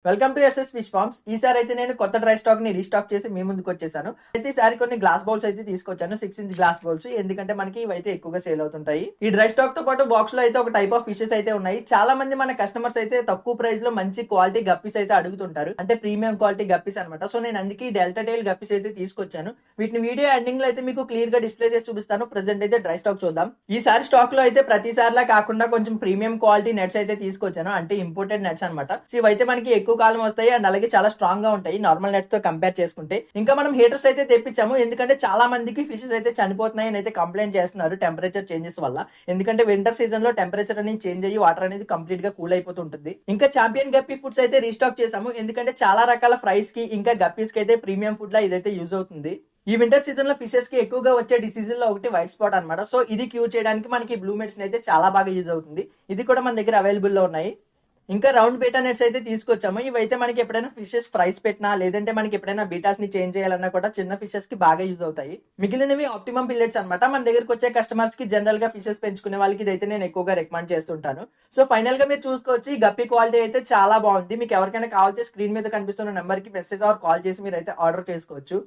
Welcome to SS fish farms. ఈసారి అయితే నేను కొత్త డ్రై స్టాక్ ని రీస్టాక్ చేసి మీ ముందుకు వచ్చేసాను. అయితే ఈసారి కొన్ని గ్లాస్ బౌల్స్ అయితే తీసుకొచ్చాను, 6 ఇంచ్ గ్లాస్ బౌల్స్. ఎందుకంటే మనకి ఇవైతే ఎక్కువగా సేల్ అవుతుంటాయి. ఈ డ్రై స్టాక్ తో పాటు బాక్స్ లో అయితే ఒక టైప్ ఆఫ్ ఫిషెస్ అయితే ఉన్నాయి. చాలా మంది మన కస్టమర్స్ అయితే తక్కువ ప్రైస్ లో మంచి క్వాలిటీ గప్పీస్ అయితే అడుగుతుంటారు, అంటే ప్రీమియం క్వాలిటీ గప్పీస్ అనమాట. సో నేను అందుకే డెల్టా టైల్ గప్పీస్ అయితే తీసుకొచ్చాను. వీటిని వీడియో ఎండింగ్ లో అయితే మీకు క్లియర్ గా డిస్ప్లే చేసి చూపిస్తాను. ప్రెసెంట్ అయితే డ్రై స్టాక్ చూద్దాం. ఈసారి స్టాక్ లో అయితే ప్రతిసారిలా కాకుండా కొంచెం ప్రీమియం క్వాలిటీ నెట్స్ అయితే తీసుకొచ్చాను, అంటే ఇంపోర్టెడ్ నెట్స్ అనమాట. సో ఇవైతే మనకి ఎక్కువ కాలం వస్తాయి అండ్ అలాగే చాలా స్ట్రాంగ్ గా ఉంటాయి నార్మల్ నెట్స్ తో కంపేర్ చేసుకుంటే. ఇంకా మనం హీటర్స్ అయితే తెప్పించాము, ఎందుకంటే చాలా మందికి ఫిషెస్ అయితే చనిపోతున్నాయి అని అయితే కంప్లైంట్ చేస్తున్నారు టెంపరేచర్ చేంజెస్ వల్ల. ఎందుకంటే వింటర్ సీజన్ లో టెంపరేచర్ అనేది చేంజ్ అయ్యి వాటర్ అనేది కంప్లీట్ గా కూల్ అయిపోతుంటుంది. ఇంకా చాంపియన్ గప్పీ ఫుడ్స్ అయితే రీస్టాక్ చేసాము, ఎందుకంటే చాలా రకాల ఫ్రైస్ కి ఇంకా గప్పీస్ కి అయితే ప్రీమియం ఫుడ్ లా ఇదైతే యూజ్ అవుతుంది. ఈ వింటర్ సీజన్ లో ఫిషెస్ కి ఎక్కువగా వచ్చే డిసీజ్ లో ఒకటి వైట్ స్పాట్ అనమాట. సో ఇది క్యూర్ చేయడానికి మనకి బ్లూ మెడిసిన్ అయితే చాలా బాగా యూజ్ అవుతుంది. ఇది కూడా మన దగ్గర అవైలబుల్ లో ఉన్నాయి. ఇంకా రౌండ్ బీటా నెట్స్ అయితే తీసుకొచ్చాము. ఇవైతే మనకి ఎప్పుడైనా ఫిషెస్ ఫ్రైస్ పెట్టినా, లేదంటే మనకి ఎప్పుడైనా బీటాస్ ని చేంజ్ చేయాలన్నా కూడా చిన్న ఫిషెస్ కి బాగా యూజ్ అవుతాయి. మిగిలినవి ఆప్టిమమ్ పిల్లెట్స్ అనమాట. మన దగ్గరకు వచ్చే కస్టమర్స్ కి జనరల్ గా ఫిషెస్ పెంచుకునే వాళ్ళకి ఇదైతే నేను ఎక్కువగా రికమెండ్ చేస్తుంటాను. సో ఫైనల్ గా మీరు చూసుకోవచ్చు, ఈ గప్పీ క్వాలిటీ అయితే చాలా బాగుంది. మీకు ఎవరికైనా కావాలంటే స్క్రీన్ మీద కనిపిస్తున్న నెంబర్ కి మెసేజ్ ఆర్ కాల్ చేసి మీరు అయితే ఆర్డర్ చేసుకోవచ్చు.